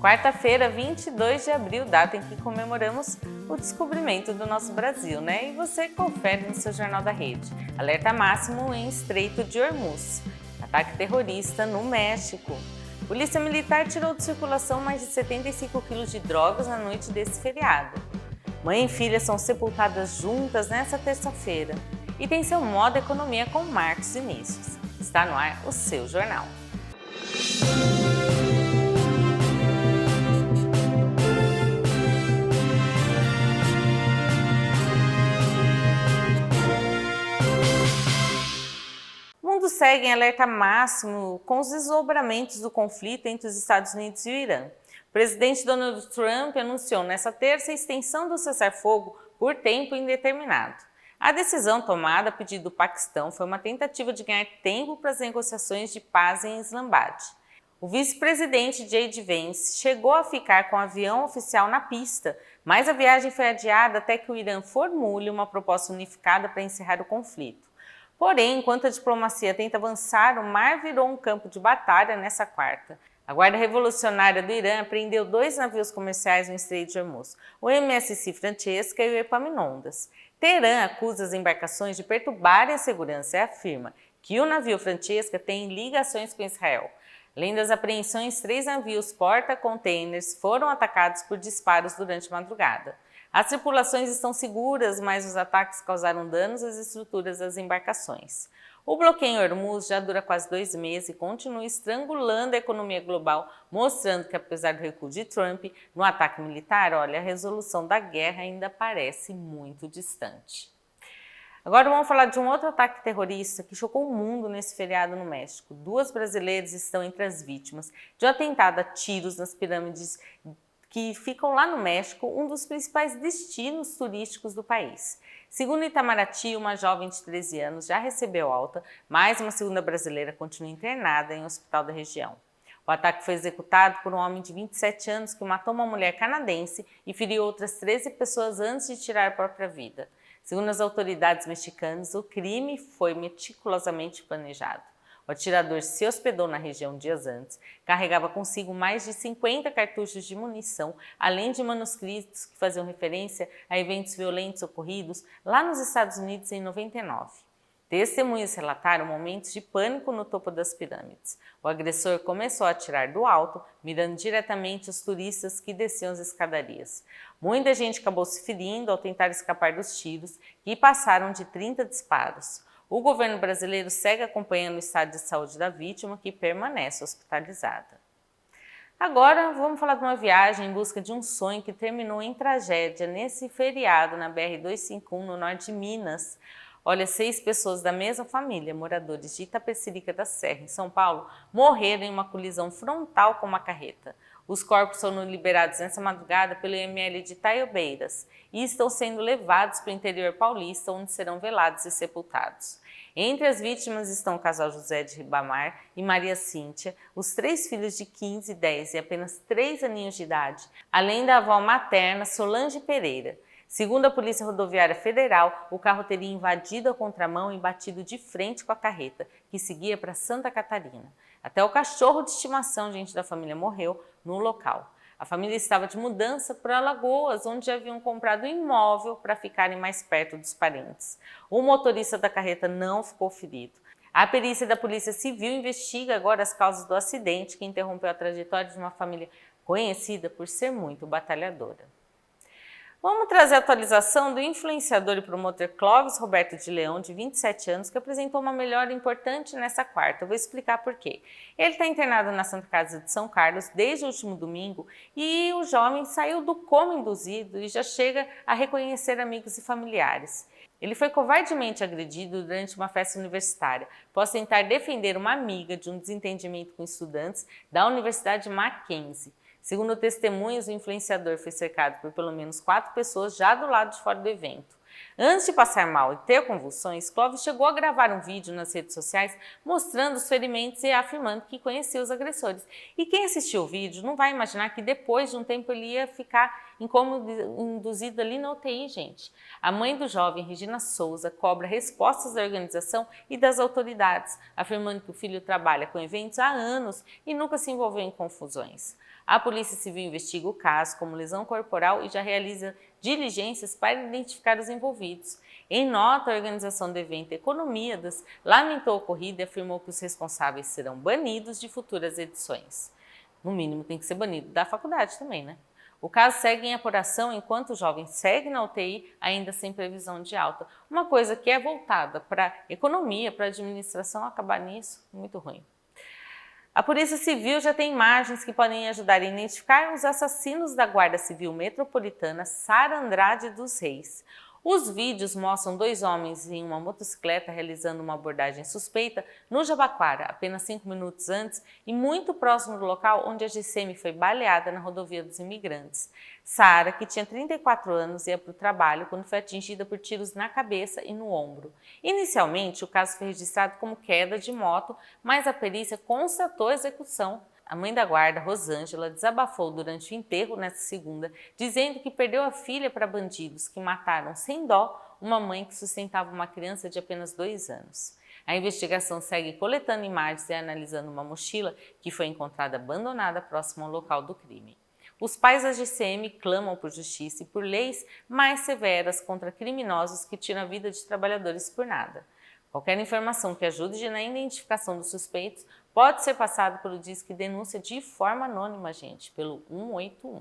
Quarta-feira, 22 de abril, data em que comemoramos o descobrimento do nosso Brasil, né? E você confere no seu Jornal da Rede. Alerta máximo em Estreito de Hormuz. Ataque terrorista no México. Polícia Militar tirou de circulação mais de 75 quilos de drogas na noite desse feriado. Mãe e filha são sepultadas juntas nesta terça-feira. E tem seu modo economia com Marcos Vinícius. Está no ar o seu jornal. O mundo segue em alerta máximo com os desdobramentos do conflito entre os Estados Unidos e o Irã. O presidente Donald Trump anunciou nesta terça a extensão do cessar-fogo por tempo indeterminado. A decisão tomada a pedido do Paquistão foi uma tentativa de ganhar tempo para as negociações de paz em Islambad. O vice-presidente J.D. Vance chegou a ficar com o avião oficial na pista, mas a viagem foi adiada até que o Irã formule uma proposta unificada para encerrar o conflito. Porém, enquanto a diplomacia tenta avançar, o mar virou um campo de batalha nessa quarta. A Guarda Revolucionária do Irã apreendeu 2 navios comerciais no Estreito de Hormuz, o MSC Francesca e o Epaminondas. Teherã acusa as embarcações de perturbarem a segurança e afirma que o navio Francesca tem ligações com Israel. Além das apreensões, 3 navios porta-containers foram atacados por disparos durante a madrugada. As tripulações estão seguras, mas os ataques causaram danos às estruturas das embarcações. O bloqueio em Hormuz já dura quase 2 meses e continua estrangulando a economia global, mostrando que, apesar do recuo de Trump no ataque militar, a resolução da guerra ainda parece muito distante. Agora vamos falar de um outro ataque terrorista que chocou o mundo nesse feriado no México. 2 brasileiros estão entre as vítimas de um atentado a tiros nas pirâmides que ficam lá no México, um dos principais destinos turísticos do país. Segundo Itamaraty, uma jovem de 13 anos já recebeu alta, mas uma segunda brasileira continua internada em um hospital da região. O ataque foi executado por um homem de 27 anos que matou uma mulher canadense e feriu outras 13 pessoas antes de tirar a própria vida. Segundo as autoridades mexicanas, o crime foi meticulosamente planejado. O atirador se hospedou na região dias antes, carregava consigo mais de 50 cartuchos de munição, além de manuscritos que faziam referência a eventos violentos ocorridos lá nos Estados Unidos em 99. Testemunhas relataram momentos de pânico no topo das pirâmides. O agressor começou a atirar do alto, mirando diretamente os turistas que desciam as escadarias. Muita gente acabou se ferindo ao tentar escapar dos tiros, que passaram de 30 disparos. O governo brasileiro segue acompanhando o estado de saúde da vítima, que permanece hospitalizada. Agora, vamos falar de uma viagem em busca de um sonho que terminou em tragédia nesse feriado na BR-251, no norte de Minas. 6 pessoas da mesma família, moradores de Itapecerica da Serra, em São Paulo, morreram em uma colisão frontal com uma carreta. Os corpos foram liberados nessa madrugada pelo IML de Itaiobeiras e estão sendo levados para o interior paulista, onde serão velados e sepultados. Entre as vítimas estão o casal José de Ribamar e Maria Cíntia, os 3 filhos de 15, 10 e apenas 3 aninhos de idade, além da avó materna Solange Pereira. Segundo a Polícia Rodoviária Federal, o carro teria invadido a contramão e batido de frente com a carreta, que seguia para Santa Catarina. Até o cachorro de estimação, gente da família, morreu no local. A família estava de mudança para Alagoas, onde haviam comprado um imóvel para ficarem mais perto dos parentes. O motorista da carreta não ficou ferido. A perícia da Polícia Civil investiga agora as causas do acidente que interrompeu a trajetória de uma família conhecida por ser muito batalhadora. Vamos trazer a atualização do influenciador e promotor Clóvis Roberto de Leão, de 27 anos, que apresentou uma melhora importante nessa quarta. Eu vou explicar por quê. Ele está internado na Santa Casa de São Carlos desde o último domingo e o jovem saiu do coma induzido e já chega a reconhecer amigos e familiares. Ele foi covardemente agredido durante uma festa universitária, após tentar defender uma amiga de um desentendimento com estudantes da Universidade Mackenzie. Segundo testemunhas, o influenciador foi cercado por pelo menos 4 pessoas já do lado de fora do evento. Antes de passar mal e ter convulsões, Clóvis chegou a gravar um vídeo nas redes sociais mostrando os ferimentos e afirmando que conhecia os agressores. E quem assistiu o vídeo não vai imaginar que depois de um tempo ele ia ficar incômodo, induzido ali na UTI, gente. A mãe do jovem, Regina Souza, cobra respostas da organização e das autoridades, afirmando que o filho trabalha com eventos há anos e nunca se envolveu em confusões. A Polícia Civil investiga o caso como lesão corporal e já realiza diligências para identificar os envolvidos. Em nota, a organização do evento Economiadas lamentou o ocorrido e afirmou que os responsáveis serão banidos de futuras edições. No mínimo tem que ser banido da faculdade também, né? O caso segue em apuração enquanto o jovem segue na UTI, ainda sem previsão de alta. Uma coisa que é voltada para economia, para administração, acabar nisso, muito ruim. A Polícia Civil já tem imagens que podem ajudar a identificar os assassinos da Guarda Civil Metropolitana Sara Andrade dos Reis. Os vídeos mostram 2 homens em uma motocicleta realizando uma abordagem suspeita no Jabaquara, apenas 5 minutos antes e muito próximo do local onde a GCM foi baleada na rodovia dos imigrantes. Sara, que tinha 34 anos, ia para o trabalho quando foi atingida por tiros na cabeça e no ombro. Inicialmente, o caso foi registrado como queda de moto, mas a perícia constatou a execução. A mãe da guarda, Rosângela, desabafou durante o enterro nesta segunda, dizendo que perdeu a filha para bandidos que mataram sem dó uma mãe que sustentava uma criança de apenas 2 anos. A investigação segue coletando imagens e analisando uma mochila que foi encontrada abandonada próximo ao local do crime. Os pais da GCM clamam por justiça e por leis mais severas contra criminosos que tiram a vida de trabalhadores por nada. Qualquer informação que ajude na identificação dos suspeitos pode ser passado pelo Disque Denúncia de forma anônima, gente, pelo 181.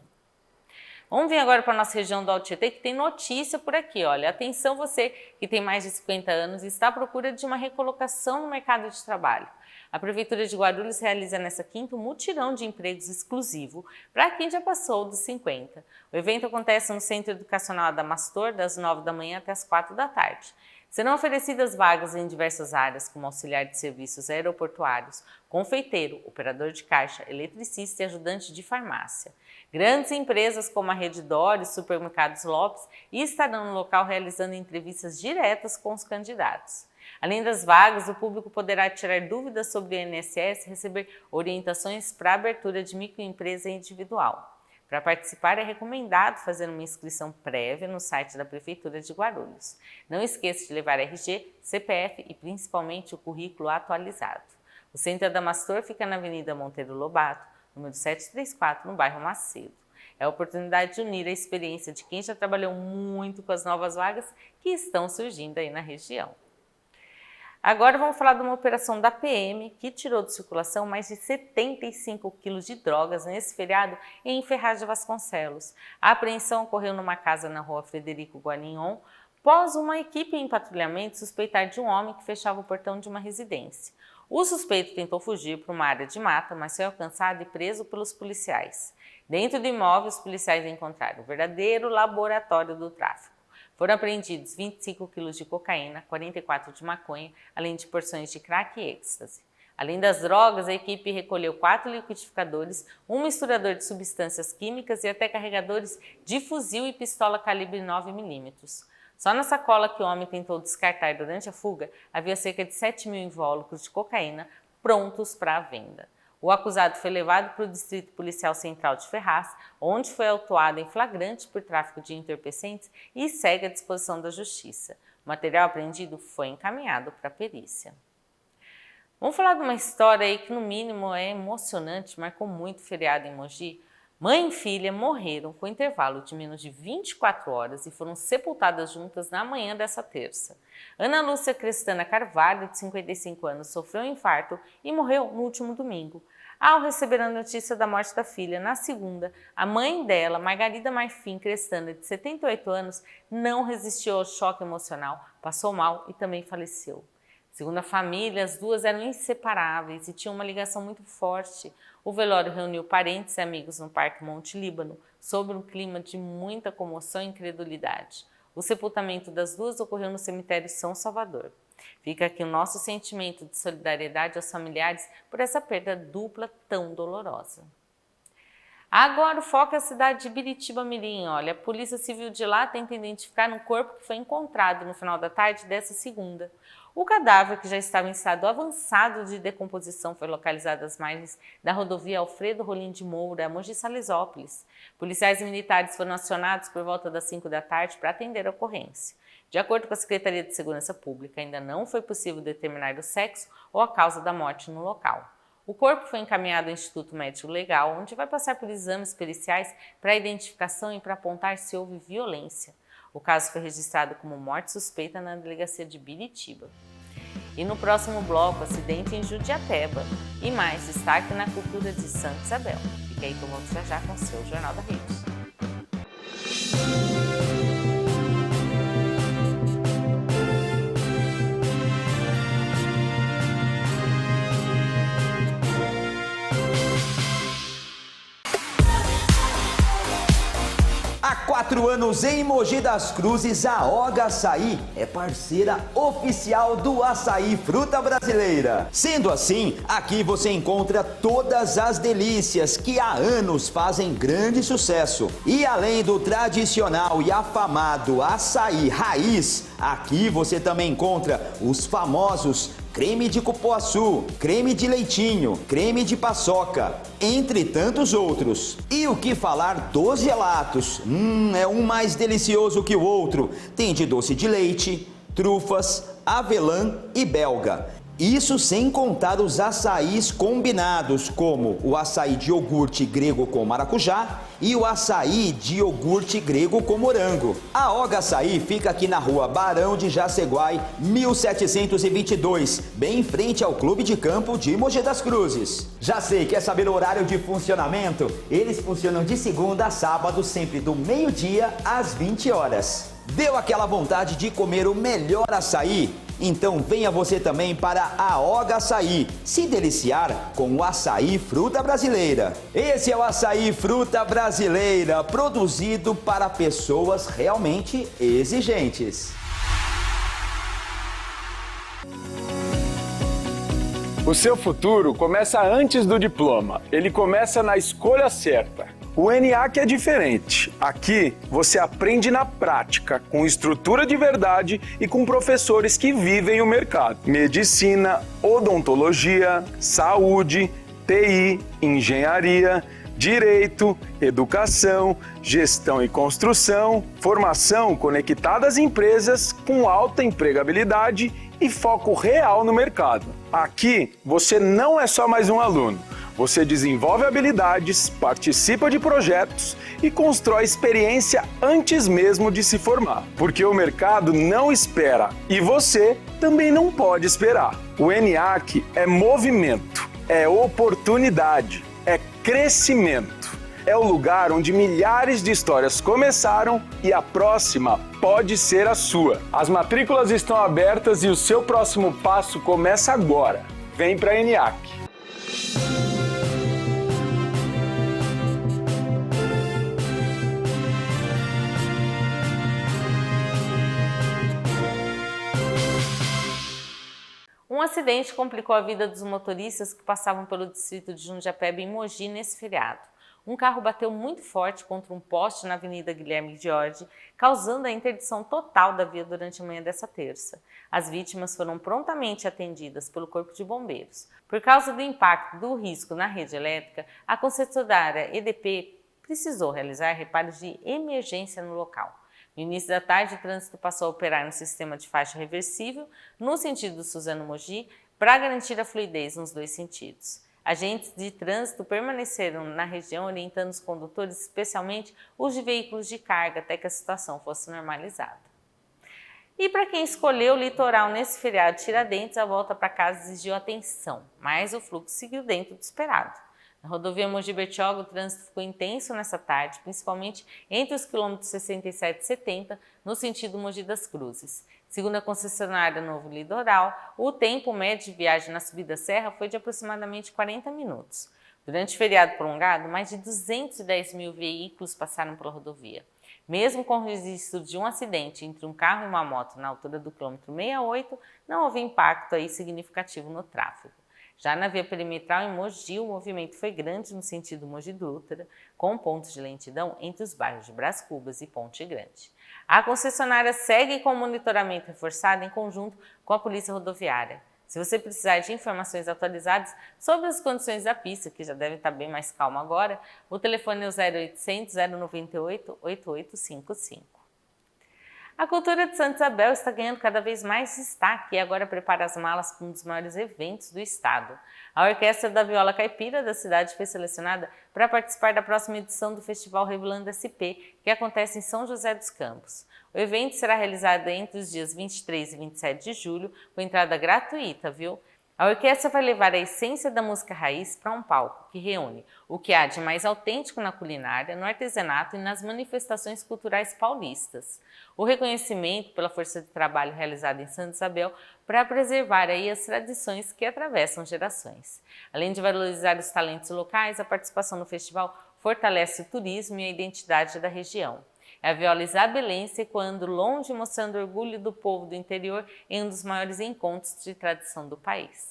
Vamos vir agora para a nossa região do Alto Tietê, que tem notícia por aqui. Olha, atenção você que tem mais de 50 anos e está à procura de uma recolocação no mercado de trabalho. A Prefeitura de Guarulhos realiza nesta quinta um mutirão de empregos exclusivo para quem já passou dos 50. O evento acontece no Centro Educacional Adamastor, das 9 da manhã até as 4 da tarde. Serão oferecidas vagas em diversas áreas, como auxiliar de serviços aeroportuários, confeiteiro, operador de caixa, eletricista e ajudante de farmácia. Grandes empresas como a Rede Dora e Supermercados Lopes estarão no local realizando entrevistas diretas com os candidatos. Além das vagas, o público poderá tirar dúvidas sobre o INSS e receber orientações para a abertura de microempresa individual. Para participar, é recomendado fazer uma inscrição prévia no site da Prefeitura de Guarulhos. Não esqueça de levar RG, CPF e principalmente o currículo atualizado. O Centro Adamastor fica na Avenida Monteiro Lobato, número 734, no bairro Macedo. É a oportunidade de unir a experiência de quem já trabalhou muito com as novas vagas que estão surgindo aí na região. Agora vamos falar de uma operação da PM que tirou de circulação mais de 75 quilos de drogas nesse feriado em Ferraz de Vasconcelos. A apreensão ocorreu numa casa na rua Frederico Guarignon, após uma equipe em patrulhamento suspeitar de um homem que fechava o portão de uma residência. O suspeito tentou fugir para uma área de mata, mas foi alcançado e preso pelos policiais. Dentro do imóvel, os policiais encontraram o verdadeiro laboratório do tráfico. Foram apreendidos 25 quilos de cocaína, 44 de maconha, além de porções de crack e êxtase. Além das drogas, a equipe recolheu 4 liquidificadores, um misturador de substâncias químicas e até carregadores de fuzil e pistola calibre 9mm. Só na sacola que o homem tentou descartar durante a fuga, havia cerca de 7 mil invólucros de cocaína prontos para a venda. O acusado foi levado para o Distrito Policial Central de Ferraz, onde foi autuado em flagrante por tráfico de entorpecentes e segue à disposição da Justiça. O material apreendido foi encaminhado para a perícia. Vamos falar de uma história aí que no mínimo é emocionante, marcou muito o feriado em Mogi. Mãe e filha morreram com intervalo de menos de 24 horas e foram sepultadas juntas na manhã dessa terça. Ana Lúcia Crestana Carvalho, de 55 anos, sofreu um infarto e morreu no último domingo. Ao receber a notícia da morte da filha na segunda, a mãe dela, Margarida Marfim Crestana, de 78 anos, não resistiu ao choque emocional, passou mal e também faleceu. Segundo a família, as duas eram inseparáveis e tinham uma ligação muito forte. O velório reuniu parentes e amigos no Parque Monte Líbano, sob um clima de muita comoção e incredulidade. O sepultamento das duas ocorreu no cemitério São Salvador. Fica aqui o nosso sentimento de solidariedade aos familiares por essa perda dupla tão dolorosa. Agora o foco é a cidade de Biritiba-Mirim. Olha, a Polícia Civil de lá tenta identificar um corpo que foi encontrado no final da tarde dessa segunda. O cadáver, que já estava em estado avançado de decomposição, foi localizado às margens da rodovia Alfredo Rolim de Moura, Mogi Salesópolis. Policiais militares foram acionados por volta das 5 da tarde para atender a ocorrência. De acordo com a Secretaria de Segurança Pública, ainda não foi possível determinar o sexo ou a causa da morte no local. O corpo foi encaminhado ao Instituto Médico Legal, onde vai passar por exames periciais para identificação e para apontar se houve violência. O caso foi registrado como morte suspeita na delegacia de Biritiba. E no próximo bloco, acidente em Jutiapeba. E mais destaque na cultura de Santa Isabel. Fique aí que eu volto já com o seu Jornal da Rede. Há 4 anos em Mogi das Cruzes, a Oga Açaí é parceira oficial do Açaí Fruta Brasileira. Sendo assim, aqui você encontra todas as delícias que há anos fazem grande sucesso. E além do tradicional e afamado açaí raiz, aqui você também encontra os famosos creme de cupuaçu, creme de leitinho, creme de paçoca, entre tantos outros. E o que falar dos gelatos? É um mais delicioso que o outro. Tem de doce de leite, trufas, avelã e belga. Isso sem contar os açaís combinados, como o açaí de iogurte grego com maracujá e o açaí de iogurte grego com morango. A Oga Açaí fica aqui na rua Barão de Jaceguai, 1722, bem em frente ao Clube de Campo de Mogi das Cruzes. Já sei, quer saber o horário de funcionamento? Eles funcionam de segunda a sábado, sempre do meio-dia às 20 horas. Deu aquela vontade de comer o melhor açaí? Então venha você também para a Oga Açaí, se deliciar com o Açaí Fruta Brasileira. Esse é o Açaí Fruta Brasileira, produzido para pessoas realmente exigentes. O seu futuro começa antes do diploma, ele começa na escolha certa. O ENIAC é diferente. Aqui você aprende na prática, com estrutura de verdade e com professores que vivem o mercado. Medicina, odontologia, saúde, TI, engenharia, direito, educação, gestão e construção, formação conectada às empresas com alta empregabilidade e foco real no mercado. Aqui você não é só mais um aluno. Você desenvolve habilidades, participa de projetos e constrói experiência antes mesmo de se formar. Porque o mercado não espera e você também não pode esperar. O ENIAC é movimento, é oportunidade, é crescimento. É o lugar onde milhares de histórias começaram e a próxima pode ser a sua. As matrículas estão abertas e o seu próximo passo começa agora. Vem para a ENIAC. Um acidente complicou a vida dos motoristas que passavam pelo distrito de Jundiapeba em Mogi nesse feriado. Um carro bateu muito forte contra um poste na Avenida Guilherme Jorge, causando a interdição total da via durante a manhã dessa terça. As vítimas foram prontamente atendidas pelo Corpo de Bombeiros. Por causa do impacto do risco na rede elétrica, a concessionária EDP precisou realizar reparos de emergência no local. No início da tarde, o trânsito passou a operar no sistema de faixa reversível, no sentido Suzano-Mogi, para garantir a fluidez nos dois sentidos. Agentes de trânsito permaneceram na região orientando os condutores, especialmente os de veículos de carga, até que a situação fosse normalizada. E para quem escolheu o litoral nesse feriado de Tiradentes, a volta para casa exigiu atenção, mas o fluxo seguiu dentro do esperado. Na rodovia Mogi-Bertioga, o trânsito ficou intenso nessa tarde, principalmente entre os quilômetros 67 e 70, no sentido Mogi das Cruzes. Segundo a concessionária Novo Litoral, o tempo médio de viagem na subida serra foi de aproximadamente 40 minutos. Durante o feriado prolongado, mais de 210 mil veículos passaram pela rodovia. Mesmo com o registro de um acidente entre um carro e uma moto na altura do quilômetro 68, não houve impacto significativo no tráfego. Já na via perimetral em Mogi, o movimento foi grande no sentido Mogi-Dutra, com pontos de lentidão entre os bairros de Brás Cubas e Ponte Grande. A concessionária segue com o monitoramento reforçado em conjunto com a Polícia Rodoviária. Se você precisar de informações atualizadas sobre as condições da pista, que já deve estar bem mais calma agora, o telefone é o 0800 098 8855. A cultura de Santa Isabel está ganhando cada vez mais destaque e agora prepara as malas para um dos maiores eventos do estado. A Orquestra da Viola Caipira da cidade foi selecionada para participar da próxima edição do Festival Revelando SP, que acontece em São José dos Campos. O evento será realizado entre os dias 23 e 27 de julho, com entrada gratuita, viu? A orquestra vai levar a essência da música raiz para um palco que reúne o que há de mais autêntico na culinária, no artesanato e nas manifestações culturais paulistas. O reconhecimento pela força de trabalho realizada em Santa Isabel para preservar aí as tradições que atravessam gerações. Além de valorizar os talentos locais, a participação no festival fortalece o turismo e a identidade da região. É a viola isabelense ecoando longe, mostrando o orgulho do povo do interior em um dos maiores encontros de tradição do país.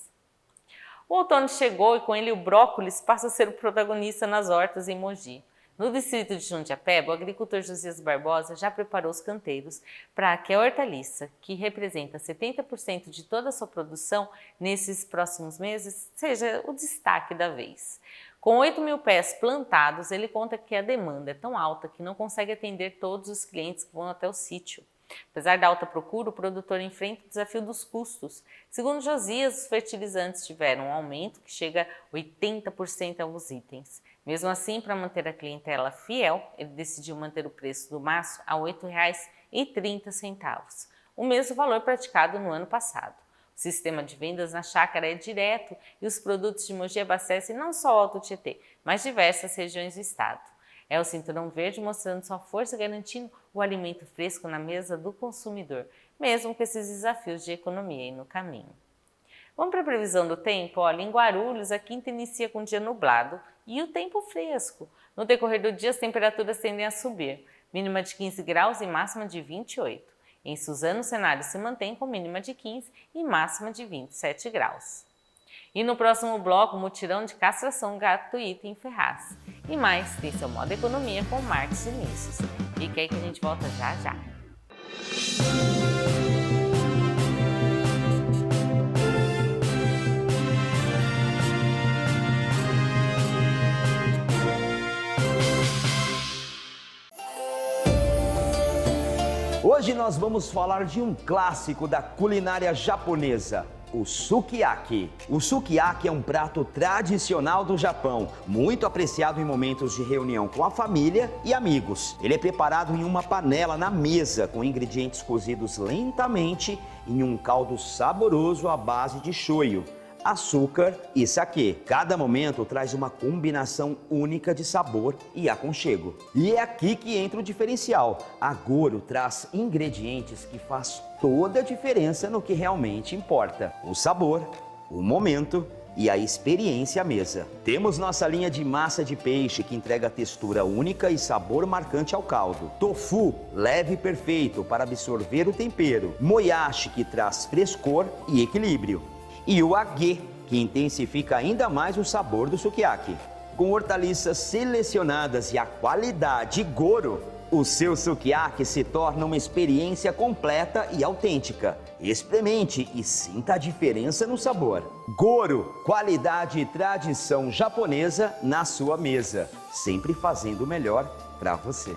O outono chegou e com ele o brócolis passa a ser o protagonista nas hortas em Mogi. No distrito de Jundiapeba, o agricultor Josias Barbosa já preparou os canteiros para que a hortaliça, que representa 70% de toda a sua produção nesses próximos meses, seja o destaque da vez. Com 8.000 pés plantados, ele conta que a demanda é tão alta que não consegue atender todos os clientes que vão até o sítio. Apesar da alta procura, o produtor enfrenta o desafio dos custos. Segundo Josias, os fertilizantes tiveram um aumento que chega a 80% em alguns itens. Mesmo assim, para manter a clientela fiel, ele decidiu manter o preço do maço a R$ 8,30, o mesmo valor praticado no ano passado. O sistema de vendas na chácara é direto e os produtos de Mogi abastecem não só o Alto Tietê, mas diversas regiões do estado. É o Cinturão Verde mostrando sua força, garantindo o alimento fresco na mesa do consumidor, mesmo com esses desafios de economia aí no caminho. Vamos para a previsão do tempo? Olha, em Guarulhos, a quinta inicia com dia nublado e o tempo fresco. No decorrer do dia, as temperaturas tendem a subir, mínima de 15 graus e máxima de 28. Em Suzano, o cenário se mantém com mínima de 15 e máxima de 27 graus. E no próximo bloco, mutirão de castração gratuita em Ferraz. E mais, tem seu Modo Economia com Marcos Vinícius. Fica aí que a gente volta já já. Hoje nós vamos falar de um clássico da culinária japonesa, o sukiyaki. O sukiyaki é um prato tradicional do Japão, muito apreciado em momentos de reunião com a família e amigos. Ele é preparado em uma panela na mesa, com ingredientes cozidos lentamente em um caldo saboroso à base de shoyu, açúcar e saquê. Cada momento traz uma combinação única de sabor e aconchego. E é aqui que entra o diferencial. A Goro traz ingredientes que faz toda a diferença no que realmente importa: o sabor, o momento e a experiência à mesa. Temos nossa linha de massa de peixe que entrega textura única e sabor marcante ao caldo. Tofu, leve e perfeito para absorver o tempero. Moyashi, que traz frescor e equilíbrio. E o agê, que intensifica ainda mais o sabor do sukiyaki. Com hortaliças selecionadas e a qualidade Goro, o seu sukiyaki se torna uma experiência completa e autêntica. Experimente e sinta a diferença no sabor. Goro, qualidade e tradição japonesa na sua mesa, sempre fazendo o melhor para você.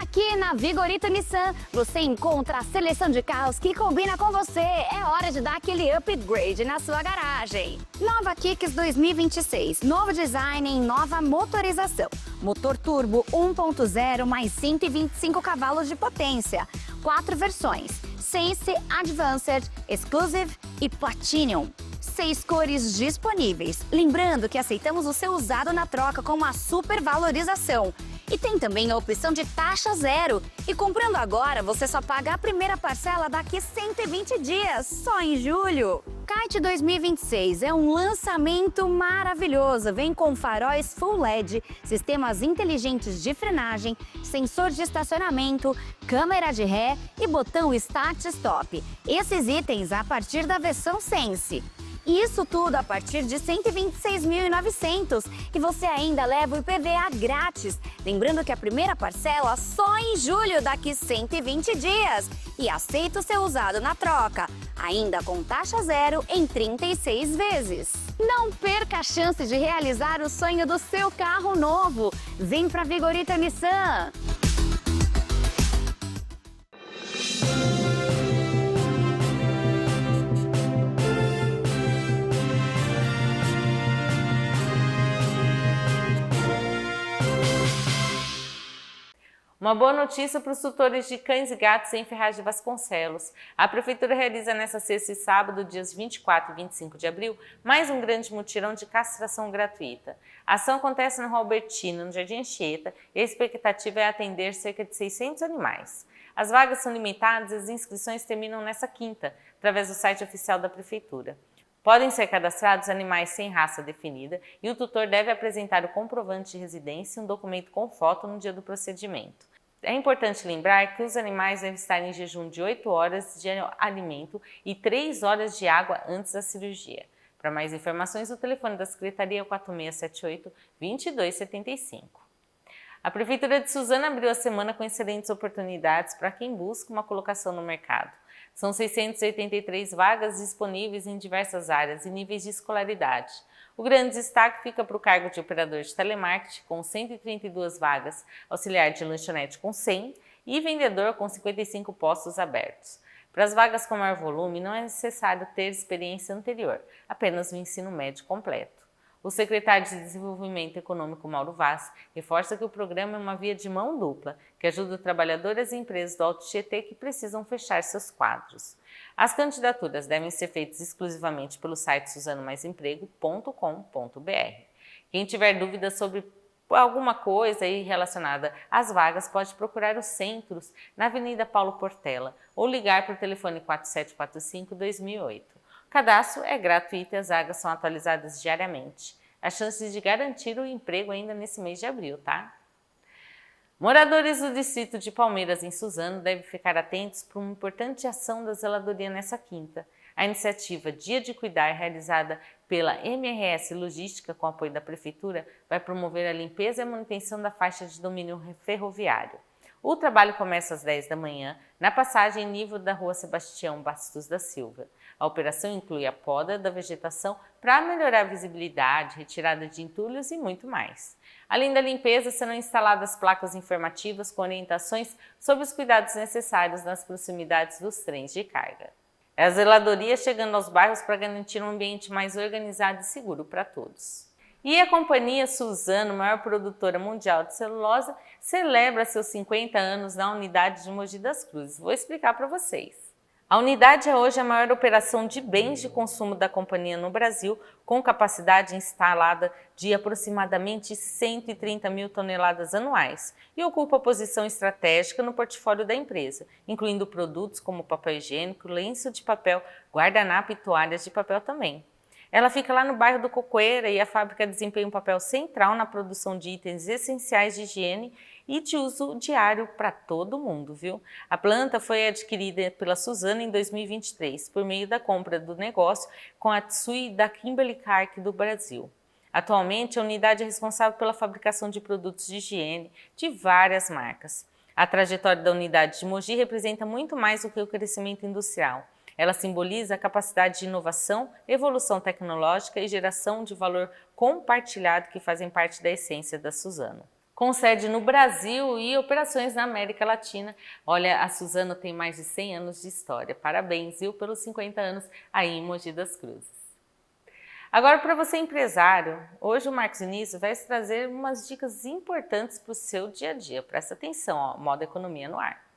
Aqui na Vigorito Nissan, você encontra a seleção de carros que combina com você. É hora de dar aquele upgrade na sua garagem. Nova Kicks 2026, novo design em nova motorização. Motor turbo 1.0 mais 125 cavalos de potência. 4 versões: Sense, Advanced, Exclusive e Platinum. 6 cores disponíveis. Lembrando que aceitamos o seu usado na troca com uma super valorização. E tem também a opção de taxa zero. E comprando agora, você só paga a primeira parcela daqui 120 dias, só em julho. Kite 2026 é um lançamento maravilhoso. Vem com faróis Full LED, sistemas inteligentes de frenagem, sensor de estacionamento, câmera de ré e botão Start Stop. Esses itens a partir da versão Sense. Isso tudo a partir de R$ 126.900 e você ainda leva o IPVA grátis. Lembrando que a primeira parcela só em julho, daqui 120 dias. E aceita o seu usado na troca, ainda com taxa zero em 36 vezes. Não perca a chance de realizar o sonho do seu carro novo. Vem pra Vigorita Nissan! Uma boa notícia para os tutores de cães e gatos em Ferraz de Vasconcelos. A Prefeitura realiza nesta sexta e sábado, dias 24 e 25 de abril, mais um grande mutirão de castração gratuita. A ação acontece na Rua Albertina, no Jardim Anchieta, e a expectativa é atender cerca de 600 animais. As vagas são limitadas e as inscrições terminam nesta quinta, através do site oficial da Prefeitura. Podem ser cadastrados animais sem raça definida e o tutor deve apresentar o comprovante de residência e um documento com foto no dia do procedimento. É importante lembrar que os animais devem estar em jejum de 8 horas de alimento e 3 horas de água antes da cirurgia. Para mais informações, o telefone da Secretaria é o 4678-2275. A Prefeitura de Suzano abriu a semana com excelentes oportunidades para quem busca uma colocação no mercado. São 683 vagas disponíveis em diversas áreas e níveis de escolaridade. O grande destaque fica para o cargo de operador de telemarketing, com 132 vagas, auxiliar de lanchonete com 100 e vendedor com 55 postos abertos. Para as vagas com maior volume, não é necessário ter experiência anterior, apenas o ensino médio completo. O secretário de Desenvolvimento Econômico, Mauro Vaz, reforça que o programa é uma via de mão dupla, que ajuda o trabalhador e as empresas do Alto Tietê que precisam fechar seus quadros. As candidaturas devem ser feitas exclusivamente pelo site suzanomasemprego.com.br. Quem tiver dúvidas sobre alguma coisa aí relacionada às vagas pode procurar os centros na Avenida Paulo Portela ou ligar para o telefone 4745-2008. O cadastro é gratuito e as vagas são atualizadas diariamente. Há chances de garantir o emprego ainda nesse mês de abril, tá? Moradores do distrito de Palmeiras, em Suzano, devem ficar atentos para uma importante ação da zeladoria nessa quinta. A iniciativa Dia de Cuidar, realizada pela MRS Logística com apoio da Prefeitura, vai promover a limpeza e a manutenção da faixa de domínio ferroviário. O trabalho começa às 10 da manhã, na passagem em nível da Rua Sebastião Bastos da Silva. A operação inclui a poda da vegetação para melhorar a visibilidade, retirada de entulhos e muito mais. Além da limpeza, serão instaladas placas informativas com orientações sobre os cuidados necessários nas proximidades dos trens de carga. É a zeladoria chegando aos bairros para garantir um ambiente mais organizado e seguro para todos. E a Companhia Suzano, maior produtora mundial de celulose, celebra seus 50 anos na unidade de Mogi das Cruzes. Vou explicar para vocês. A unidade é hoje a maior operação de bens de consumo da companhia no Brasil, com capacidade instalada de aproximadamente 130 mil toneladas anuais e ocupa posição estratégica no portfólio da empresa, incluindo produtos como papel higiênico, lenço de papel, guardanapo e toalhas de papel também. Ela fica lá no bairro do Cocoeira e a fábrica desempenha um papel central na produção de itens essenciais de higiene e de uso diário para todo mundo, viu? A planta foi adquirida pela Suzano em 2023, por meio da compra do negócio com a Tsui da Kimberly-Clark do Brasil. Atualmente, a unidade é responsável pela fabricação de produtos de higiene de várias marcas. A trajetória da unidade de Mogi representa muito mais do que o crescimento industrial. Ela simboliza a capacidade de inovação, evolução tecnológica e geração de valor compartilhado que fazem parte da essência da Suzano. Com sede no Brasil e operações na América Latina, olha, a Suzano tem mais de 100 anos de história. Parabéns, viu, pelos 50 anos aí em Mogi das Cruzes. Agora, para você empresário, hoje o Marcos Início vai trazer umas dicas importantes para o seu dia a dia. Presta atenção, ó, modo economia no ar.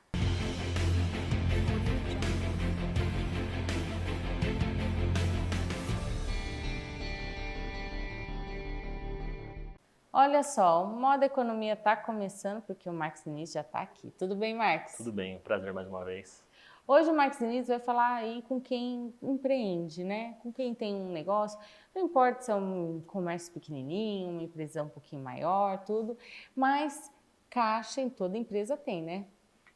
Olha só, o Moda Economia está começando porque o Marcos Diniz já está aqui. Tudo bem, Marcos? Tudo bem, um prazer mais uma vez. Hoje o Marcos Diniz vai falar aí com quem empreende, né? Com quem tem um negócio. Não importa se é um comércio pequenininho, uma empresa um pouquinho maior, tudo. Mas caixa em toda empresa tem, né?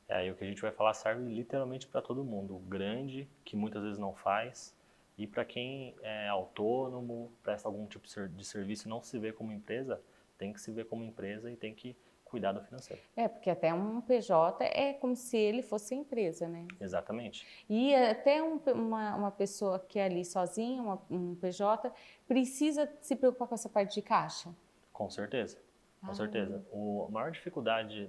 E o que a gente vai falar serve literalmente para todo mundo. O grande, que muitas vezes não faz, e para quem é autônomo, presta algum tipo de serviço e não se vê como empresa, tem que se ver como empresa e tem que cuidar do financeiro. Porque até um PJ é como se ele fosse a empresa, né? Exatamente. E até uma pessoa que é ali sozinha, um PJ, precisa se preocupar com essa parte de caixa? Com certeza, com certeza. A maior dificuldade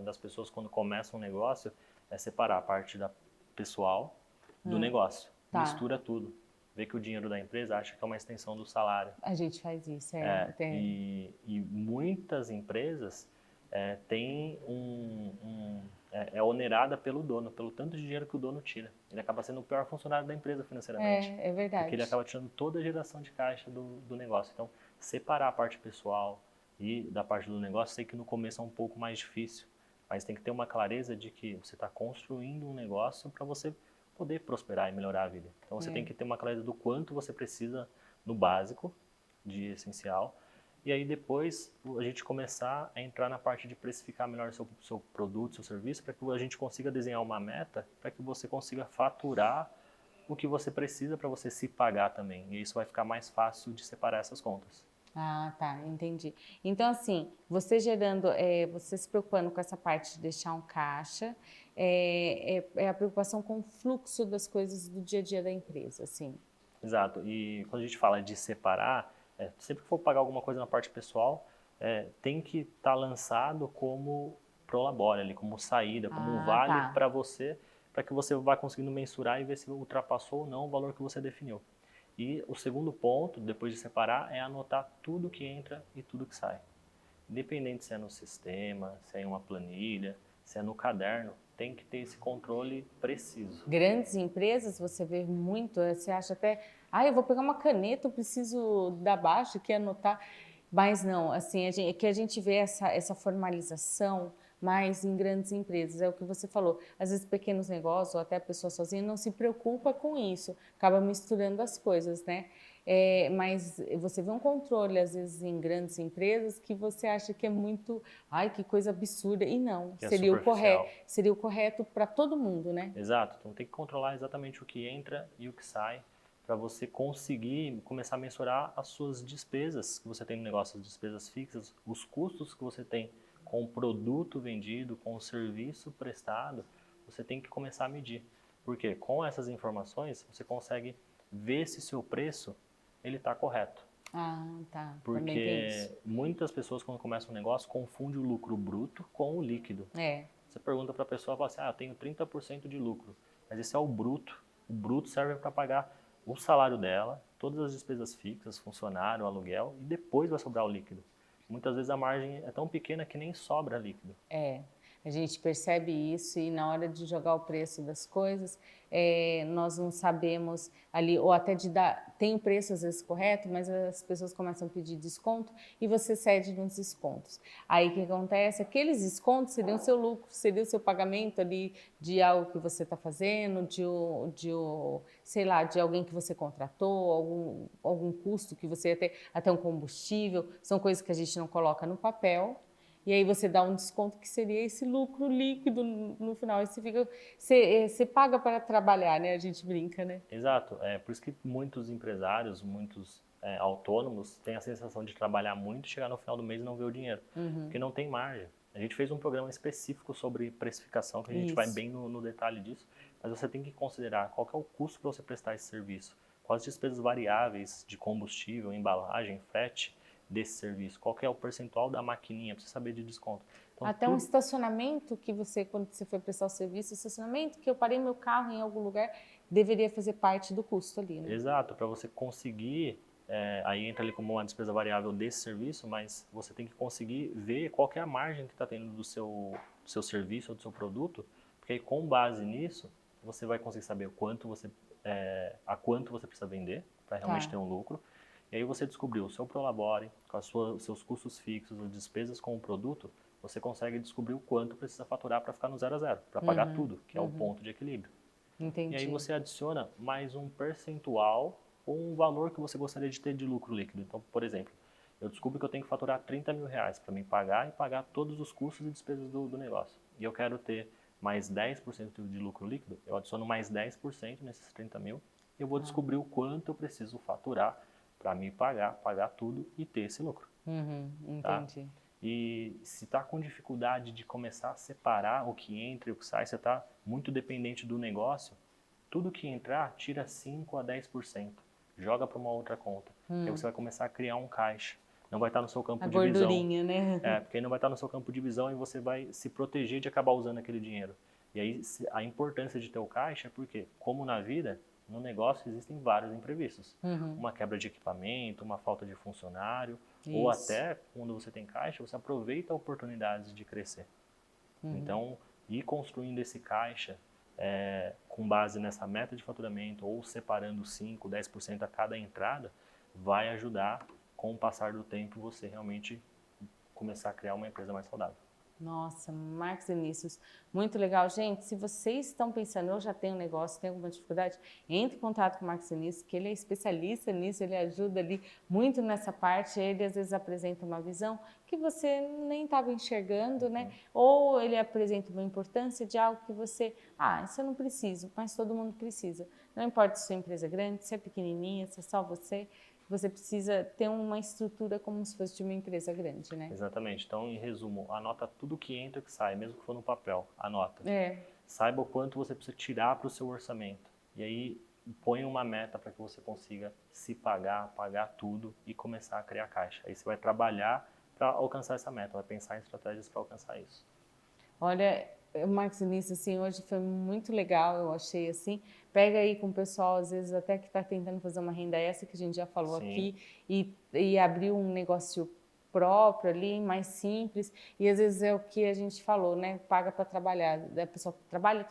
das pessoas quando começam um negócio é separar a parte da pessoal do negócio. Tá. Mistura tudo. Vê que o dinheiro da empresa acha que é uma extensão do salário. A gente faz isso, E muitas empresas têm é onerada pelo dono, pelo tanto de dinheiro que o dono tira. Ele acaba sendo o pior funcionário da empresa financeiramente. É verdade. Porque ele acaba tirando toda a geração de caixa do negócio. Então, separar a parte pessoal e da parte do negócio, sei que no começo é um pouco mais difícil, mas tem que ter uma clareza de que você está construindo um negócio para você poder prosperar e melhorar a vida. Então você tem que ter uma clareza do quanto você precisa no básico, de essencial, e aí depois a gente começar a entrar na parte de precificar melhor seu produto, seu serviço, para que a gente consiga desenhar uma meta, para que você consiga faturar o que você precisa para você se pagar também. E isso vai ficar mais fácil de separar essas contas. Ah, tá, entendi. Então, assim, você gerando, você se preocupando com essa parte de deixar um caixa, é a preocupação com o fluxo das coisas do dia a dia da empresa, assim. Exato. E quando a gente fala de separar, sempre que for pagar alguma coisa na parte pessoal, tem que estar lançado como prolabore ali, como saída, como um vale para você, para que você vá conseguindo mensurar e ver se ultrapassou ou não o valor que você definiu. E o segundo ponto, depois de separar, é anotar tudo que entra e tudo que sai. Independente se é no sistema, se é em uma planilha, se é no caderno, tem que ter esse controle preciso. Grandes empresas, você vê muito, você acha até, eu vou pegar uma caneta, eu preciso dar baixo aqui anotar. Mas não, assim, é que a gente vê essa formalização mais em grandes empresas, é o que você falou. Às vezes pequenos negócios ou até a pessoa sozinha não se preocupa com isso, acaba misturando as coisas, né? Mas você vê um controle, às vezes, em grandes empresas que você acha que é muito, que coisa absurda, e não, seria o correto para todo mundo, né? Exato, então tem que controlar exatamente o que entra e o que sai, para você conseguir começar a mensurar as suas despesas que você tem no negócio, as despesas fixas, os custos que você tem com o produto vendido, com o serviço prestado, você tem que começar a medir. Porque com essas informações, você consegue ver se seu preço está correto. Tá. Porque muitas pessoas, quando começam um negócio, confundem o lucro bruto com o líquido. Você pergunta para a pessoa, fala assim, eu tenho 30% de lucro, mas esse é o bruto. O bruto serve para pagar o salário dela, todas as despesas fixas, funcionário, aluguel, e depois vai sobrar o líquido. Muitas vezes a margem é tão pequena que nem sobra líquido. A gente percebe isso e na hora de jogar o preço das coisas, nós não sabemos ali, ou até de dar, tem o preço às vezes correto, mas as pessoas começam a pedir desconto e você cede nos descontos. Aí o que acontece? Aqueles descontos seriam o seu lucro, seria o seu pagamento ali de algo que você está fazendo, sei lá, de alguém que você contratou, algum custo que você até um combustível, são coisas que a gente não coloca no papel. E aí você dá um desconto que seria esse lucro líquido no final. Você paga para trabalhar, né? A gente brinca, né? Exato. Por isso que muitos empresários, muitos autônomos têm a sensação de trabalhar muito e chegar no final do mês e não ver o dinheiro. Porque não tem margem. A gente fez um programa específico sobre precificação, que a gente vai bem no detalhe disso. Mas você tem que considerar qual que é o custo para você prestar esse serviço. Quais as despesas variáveis de combustível, embalagem, frete desse serviço, qual que é o percentual da maquininha, para você saber de desconto. Então, até um estacionamento que quando você foi prestar o serviço, estacionamento que eu parei meu carro em algum lugar, deveria fazer parte do custo ali, né? Exato, para você conseguir, aí entra ali como uma despesa variável desse serviço, mas você tem que conseguir ver qual que é a margem que está tendo do seu serviço ou do seu produto, porque aí com base nisso, você vai conseguir saber a quanto você precisa vender para realmente ter um lucro. E aí você descobriu o seu Prolabore, com os seus custos fixos, as despesas com o produto, você consegue descobrir o quanto precisa faturar para ficar no 0 a 0, para pagar tudo, que é o ponto de equilíbrio. Entendi. E aí você adiciona mais um percentual ou um valor que você gostaria de ter de lucro líquido. Então, por exemplo, eu descubro que eu tenho que faturar R$30 mil para me pagar e pagar todos os custos e despesas do negócio. E eu quero ter mais 10% de lucro líquido, eu adiciono mais 10% nesses 30 mil e eu vou descobrir o quanto eu preciso faturar para me pagar tudo e ter esse lucro. Entendi. Tá? E se está com dificuldade de começar a separar o que entra e o que sai, você está muito dependente do negócio, tudo que entrar, tira 5 a 10%, joga para uma outra conta. Aí você vai começar a criar um caixa. Não vai estar no seu campo de visão. A gordurinha, né? Porque aí não vai estar no seu campo de visão e você vai se proteger de acabar usando aquele dinheiro. E aí a importância de ter o caixa é porque, como na vida, no negócio existem vários imprevistos. Uma quebra de equipamento, uma falta de funcionário, ou até quando você tem caixa, você aproveita oportunidades de crescer. Então, ir construindo esse caixa com base nessa meta de faturamento ou separando 5%, 10% a cada entrada, vai ajudar, com o passar do tempo, você realmente começar a criar uma empresa mais saudável. Nossa, Marcos Vinícius, muito legal. Gente, se vocês estão pensando, eu já tenho um negócio, tenho alguma dificuldade, entre em contato com o Marcos Vinícius, que ele é especialista nisso, ele ajuda ali muito nessa parte, ele às vezes apresenta uma visão que você nem estava enxergando, né? Ou ele apresenta uma importância de algo que você, isso eu não preciso, mas todo mundo precisa. Não importa se sua empresa é grande, se é pequenininha, se é só você precisa ter uma estrutura como se fosse de uma empresa grande, né? Exatamente. Então, em resumo, anota tudo que entra e que sai, mesmo que for no papel, anota. Saiba o quanto você precisa tirar para o seu orçamento. E aí, põe uma meta para que você consiga se pagar tudo e começar a criar caixa. Aí você vai trabalhar para alcançar essa meta, vai pensar em estratégias para alcançar isso. Olha, Marcos Vinícius, assim, hoje foi muito legal, eu achei assim. Pega aí com o pessoal, às vezes até que está tentando fazer uma renda extra, que a gente já falou aqui, e abrir um negócio próprio ali, mais simples, e às vezes é o que a gente falou, né? Paga para trabalhar, a pessoa trabalha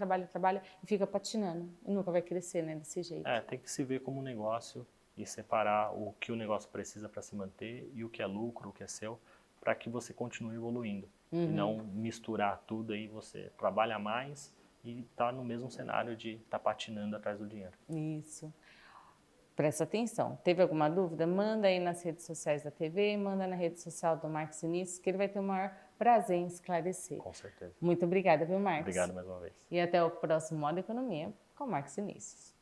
e fica patinando, e nunca vai crescer, né? Desse jeito. Tem que se ver como um negócio e separar o que o negócio precisa para se manter e o que é lucro, o que é seu, para que você continue evoluindo. E não misturar tudo aí, você trabalha mais e está no mesmo cenário de estar patinando atrás do dinheiro. Isso. Presta atenção. Teve alguma dúvida? Manda aí nas redes sociais da TV, manda na rede social do Marcos Vinícius, que ele vai ter o maior prazer em esclarecer. Com certeza. Muito obrigada, viu, Marcos? Obrigado mais uma vez. E até o próximo Moda Economia com o Marcos Vinícius.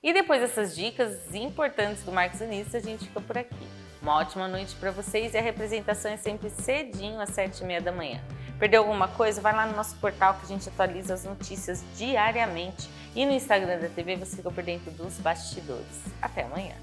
E depois dessas dicas importantes do Marcos Vinícius, a gente fica por aqui. Uma ótima noite para vocês e a representação é sempre cedinho, às 7h30 da manhã. Perdeu alguma coisa? Vai lá no nosso portal que a gente atualiza as notícias diariamente. E no Instagram da TV você fica por dentro dos bastidores. Até amanhã!